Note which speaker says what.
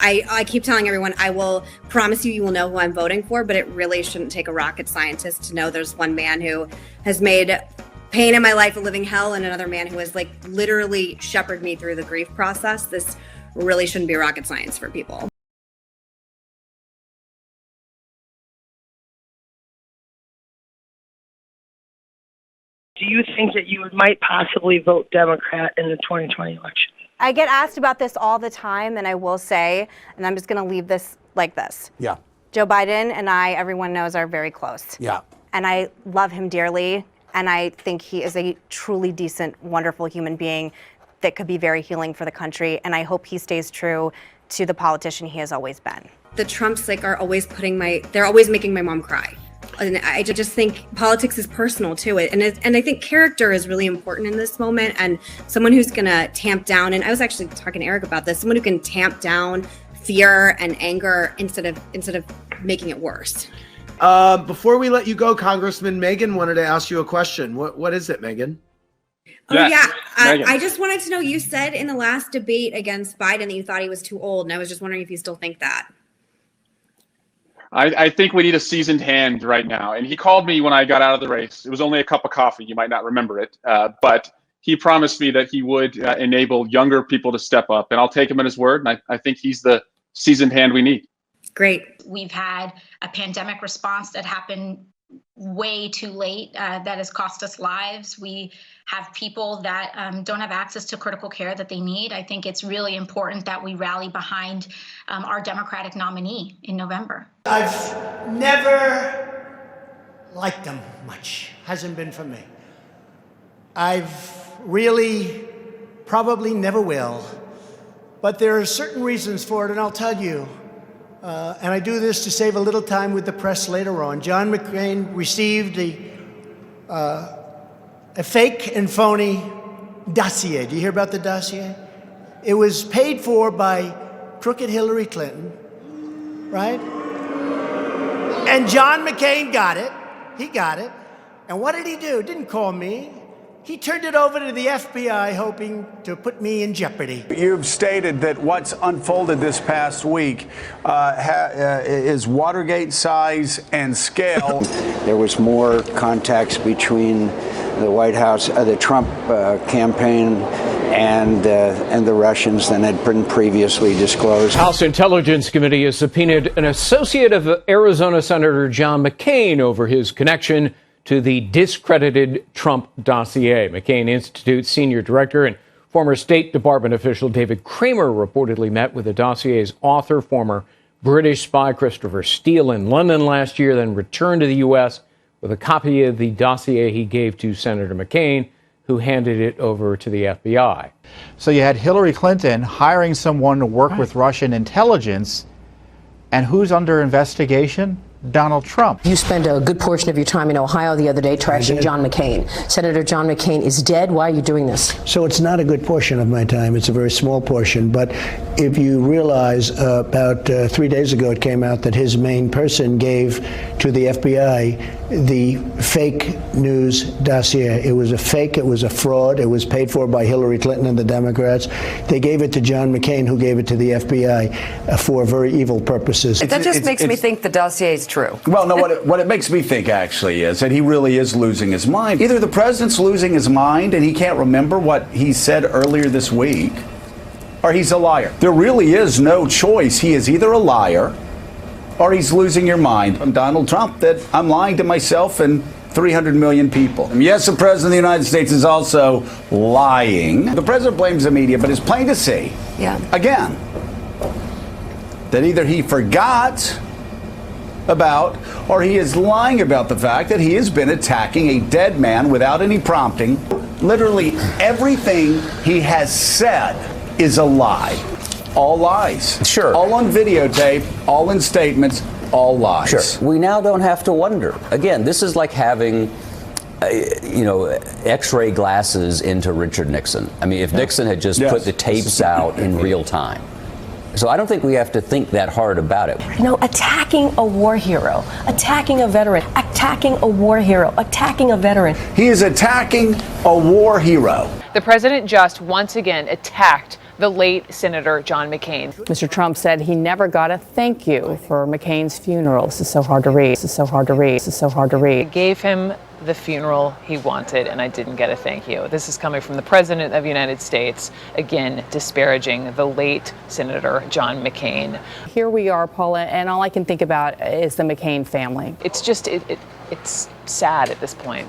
Speaker 1: I keep telling everyone, I will promise you will know who I'm voting for, but it really shouldn't take a rocket scientist to know there's one man who has made pain in my life a living hell and another man who has like literally shepherded me through the grief process. This really shouldn't be rocket science for people.
Speaker 2: Do you think that you might possibly vote Democrat in the 2020 election?
Speaker 3: I get asked about this all the time, and I will say, and I'm just going to leave this like this.
Speaker 4: Yeah.
Speaker 3: Joe Biden and I, everyone knows, are very close.
Speaker 4: Yeah.
Speaker 3: And I love him dearly, and I think he is a truly decent, wonderful human being that could be very healing for the country, and I hope he stays true to the politician he has always been.
Speaker 1: The Trumps are always they're always making my mom cry. And I just think politics is personal to it. And I think character is really important in this moment. And someone who's going to tamp down, and I was actually talking to Eric about this, someone who can tamp down fear and anger instead of making it worse.
Speaker 4: Before we let you go, Congressman, Megan wanted to ask you a question. What is it, Megan?
Speaker 1: Oh, yeah. I just wanted to know, you said in the last debate against Biden that you thought he was too old. And I was just wondering if you still think that.
Speaker 5: I think we need a seasoned hand right now. And he called me when I got out of the race. It was only a cup of coffee. You might not remember it. But he promised me that he would enable younger people to step up. And I'll take him at his word. And I think he's the seasoned hand we need.
Speaker 1: Great.
Speaker 6: We've had a pandemic response that happened way too late that has cost us lives. We have people that don't have access to critical care that they need. I think it's really important that we rally behind our Democratic nominee in November.
Speaker 7: I've never liked him much. Hasn't been for me. I've really probably never will. But there are certain reasons for it, and I'll tell you. And I do this to save a little time with the press later on. John McCain received a fake and phony dossier. Do you hear about the dossier? It was paid for by crooked Hillary Clinton, right? And John McCain got it. He got it. And what did he do? Didn't call me. He turned it over to the FBI, hoping to put me in jeopardy.
Speaker 8: You've stated that what's unfolded this past week is Watergate size and scale.
Speaker 9: There was more contacts between the White House, the Trump campaign, and the Russians than had been previously disclosed.
Speaker 10: House Intelligence Committee has subpoenaed an associate of Arizona Senator John McCain over his connection to the discredited Trump dossier. McCain Institute's senior director and former State Department official David Kramer reportedly met with the dossier's author, former British spy Christopher Steele, in London last year, then returned to the U.S. with a copy of the dossier he gave to Senator McCain, who handed it over to the FBI.
Speaker 11: So you had Hillary Clinton hiring someone to work with Russian intelligence, and who's under investigation? Donald Trump.
Speaker 12: You spent a good portion of your time in Ohio the other day trashing John McCain. Senator John McCain is dead. Why are you doing this?
Speaker 7: So it's not a good portion of my time. It's a very small portion. But if you realize about 3 days ago, it came out that his main person gave to the FBI the fake news dossier. It was a fake. It was a fraud. It was paid for by Hillary Clinton and the Democrats. They gave it to John McCain, who gave it to the FBI for very evil purposes.
Speaker 13: That just makes me think the dossier is true.
Speaker 8: Well, no, what it makes me think actually is that he really is losing his mind. Either the president's losing his mind and he can't remember what he said earlier this week, or he's a liar. There really is no choice. He is either a liar or he's losing your mind. I'm Donald Trump, that I'm lying to myself and 300 million people. Yes, the president of the United States is also lying. The president blames the media, but it's plain to see, again, that either he forgot about, or he is lying about the fact that he has been attacking a dead man without any prompting. Literally everything he has said is a lie. All lies. Sure. All on videotape, all in statements, all lies.
Speaker 14: Sure. We now don't have to wonder. Again, this is like having X-ray glasses into Richard Nixon. I mean, if Nixon had just put the tapes out in real time. So I don't think we have to think that hard about it.
Speaker 12: You know, attacking a war hero, attacking a veteran, attacking a war hero, attacking a veteran.
Speaker 8: He is attacking a war hero.
Speaker 15: The president just once again attacked the late Senator John McCain.
Speaker 12: Mr. Trump said he never got a thank you for McCain's funeral. This is so hard to read. This is so hard to read. This is so hard to
Speaker 15: I
Speaker 12: read.
Speaker 15: gave him the funeral he wanted, and I didn't get a thank you. This is coming from the President of the United States, again, disparaging the late Senator John McCain.
Speaker 12: Here we are, Paula, and all I can think about is the McCain family.
Speaker 15: It's just, it's sad at this point.